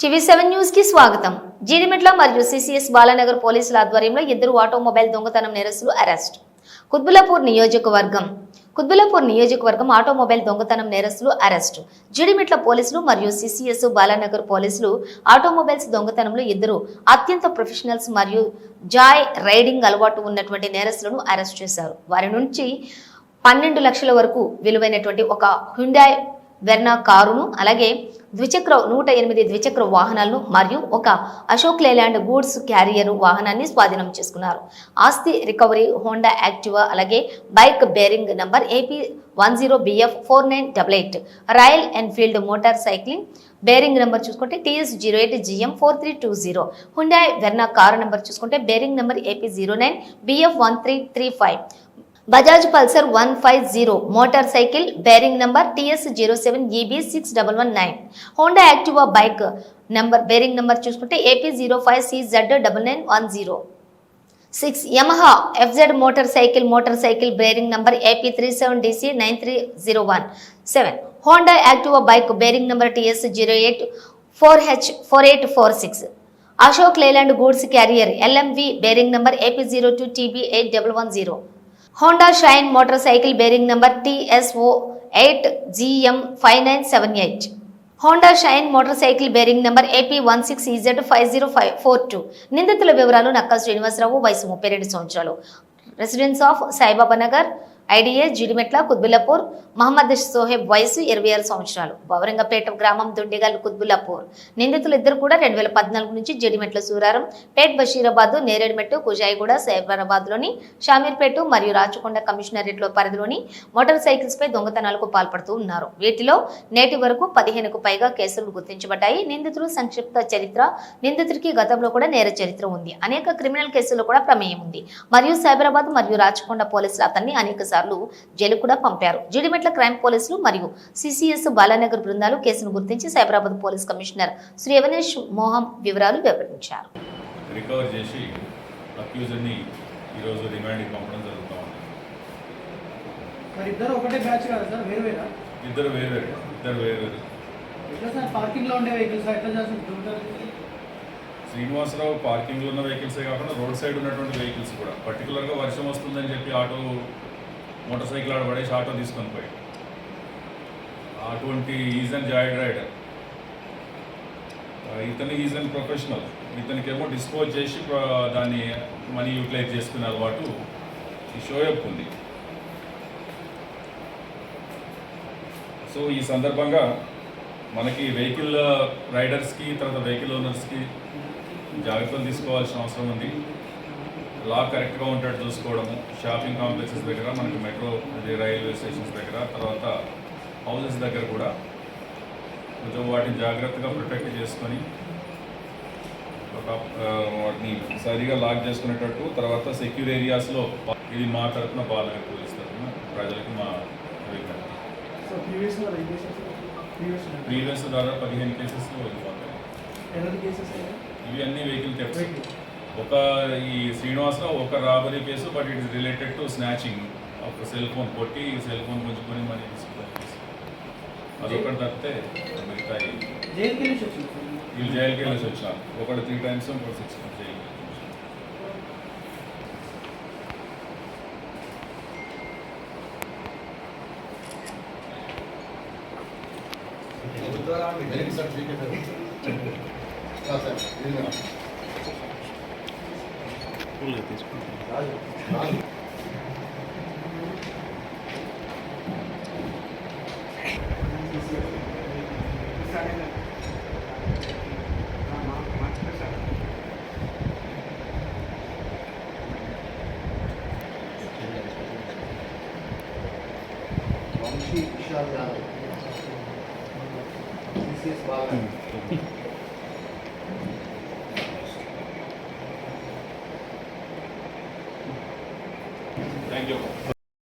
టీవీ7 news కి స్వాగతం. జీడిమెట్ల మరియు సిసిఎస్ బాలానగర్ పోలీసుల ఆధ్వర్యంలో ఇద్దరు ఆటోమొబైల్ దొంగతనం నేరస్తులు అరెస్ట్. కుత్బుల్లాపూర్ నియోజకవర్గం ఆటోమొబైల్ దొంగతనం నేరస్తులు అరెస్ట్. జీడిమెట్ల పోలీసులు మరియు సిసిఎస్ బాలానగర్ పోలీసులు ఆటోమొబైల్స్ దొంగతనంలో ఇద్దరు అత్యంత ప్రొఫెషనల్స్ మరియు జాయ్ రైడింగ్ అలవాటు ఉన్నటువంటి నేరస్తులను అరెస్ట్ చేశారు. వారి నుంచి 12 లక్షల వరకు విలువైనటువంటి ఒక హ్యుండాయ్ వెర్నా కారును, అలాగే 108 ద్విచక్ర వాహనాలను మరియు ఒక అశోక్ లేలాండ్ గూడ్స్ క్యారియర్ వాహనాన్ని స్వాధీనం చేసుకున్నారు. ఆస్తి రికవరీ హోండా యాక్టివా, అలాగే bike bearing number AP10BF4988, Royal Enfield motor cycling bearing number చూసుకుంటే TS08GM4320, Hyundai Verna car number చూసుకుంటే bearing number AP09BF1335, Bajaj Pulsar 150 motor cycle bearing number TS07EB6119, Honda Activa bike number bearing number చూసుకుంటే AP05CZ9910, 6 Yamaha FZ motor cycle bearing number AP37DC9301, 7 Honda Activa bike bearing number TS08 4H4846, Ashok Leyland goods carrier LMV bearing number AP02TB8110, Honda Shine motor cycle bearing number TSO8GM5978, Honda Shine motor cycle bearing number AP16EZ5042. నిందితుల వివరాలు: నక్కల్ శ్రీనివాసరావు, వయసు 32 సంవత్సరాలు, residence of Saibaba Nagar, IDA Jeedimetla, Quthbullapur. Mohammed Soheb, వయసు 26 సంవత్సరాలు, బవరంగపేట గ్రామం, దుండిగల్, కుత్బుల్లాపూర్. నిందితులు ఇద్దరు కూడా 2014 నుంచి జీడిమెట్ల, సూరారం పేట్, బషీరాబాద్, నేరేడుమెట్టు, కుజాయిగూడ, సైబరాబాద్ లోని షామీర్పేట మరియు రాచకొండ కమిషనరేట్ల పరిధిలోని మోటార్ సైకిల్స్ పై దొంగతనాలకు పాల్పడుతూ ఉన్నారు. వీటిలో నేటి వరకు 15కు పైగా కేసులు గుర్తించబడ్డాయి. నిందితులు సంక్షిప్త చరిత్ర: నిందితుడికి గతంలో కూడా నేర చరిత్ర ఉంది, అనేక క్రిమినల్ కేసుల్లో కూడా ప్రమేయం ఉంది మరియు సైబరాబాద్ మరియు రాచకొండ పోలీసులు అతన్ని అనేక సార్లు జైలు కూడా పంపారు. జీడిమెట్ల క్రైమ్ పోలీసులు మరియు సిసిఎస్ బాలానగర్ బృందాలు కేసును గుర్తించి సైబరాబాద్ పోలీస్ కమిషనర్ శ్రీ అవనేష్ మోహం వివరాలు వివరించారు. రికవర్ చేసి అక్యూజ్ని ఈరోజు రిమాండ్కి పంపడం జరుగుతూ ఉంది. మరి ఇద్దరు ఒకటే బ్యాచ్ కదా సార్? వేరువేరా? ఇద్దరు వేరు. ఎట్లా సార్ పార్కింగ్లో ఉండే వెహికల్స్ ఎట్లా చేస్తుంటారు? శ్రీనివాసరావు పార్కింగ్లో ఉన్న వెహికల్సే కాకుండా రోడ్ సైడ్ ఉన్నటువంటి వెహికల్స్ కూడా, పర్టికులర్గా వర్షం వస్తుందని చెప్పి ఆటో మోటార్ సైకిల్ ఆడబడేసి ఆటో తీసుకొని పోయి, అటువంటి ఈజ్ అండ్ జాయిడ్ రైడర్. ఇతను ఈజ్ అండ్ ప్రొఫెషనల్. ఇతనికేమో డిస్పోజ్ చేసి దాన్ని మనీ యూటిలైజ్ చేసుకునే అలవాటు ఈ షోయప్ ఉంది. సో ఈ సందర్భంగా మనకి వెహికల్ రైడర్స్కి, తర్వాత వెహికల్ ఓనర్స్కి జాగ్రత్తలు తీసుకోవాల్సిన అవసరం ఉంది. లా కరెక్ట్గా ఉంటాడు చూసుకోవడము. షాపింగ్ కాంప్లెక్సెస్ దగ్గర, మనకి మెట్రో రైల్వే స్టేషన్స్ దగ్గర, తర్వాత హౌసెస్ దగ్గర కూడా కొంచెం వాటిని జాగ్రత్తగా ప్రొటెక్ట్ చేసుకొని వాటిని సరిగా లాక్ చేసుకునేటట్టు, తర్వాత సెక్యూర్ ఏరియాస్లో ఇది మా తరఫున బాలానగర్ పోలీస్ తరఫున ప్రజలకి మా విజ్ఞప్తి. ప్రీవియస్ దాదాపు 15 కేసెస్లో ఇవి అన్ని వెహికల్ థెఫ్ట్స్. ఈ శ్రీనివాసరావు ఒక robbery case, but it is related to snatching. ఒక సెల్ ఫోన్ కొట్టి సెల్ ఫోన్ గుంజుకొని మనీ తీసుకుంటారు. అదొకటి తప్పితే మిగతా వీళ్ళు జైలుకి వెళ్ళేసి వచ్చినారు. ఒకటి 3 times, ఇంకోటి 6 months jail. Vishal Yadav, CCS Balanagar. Thank you.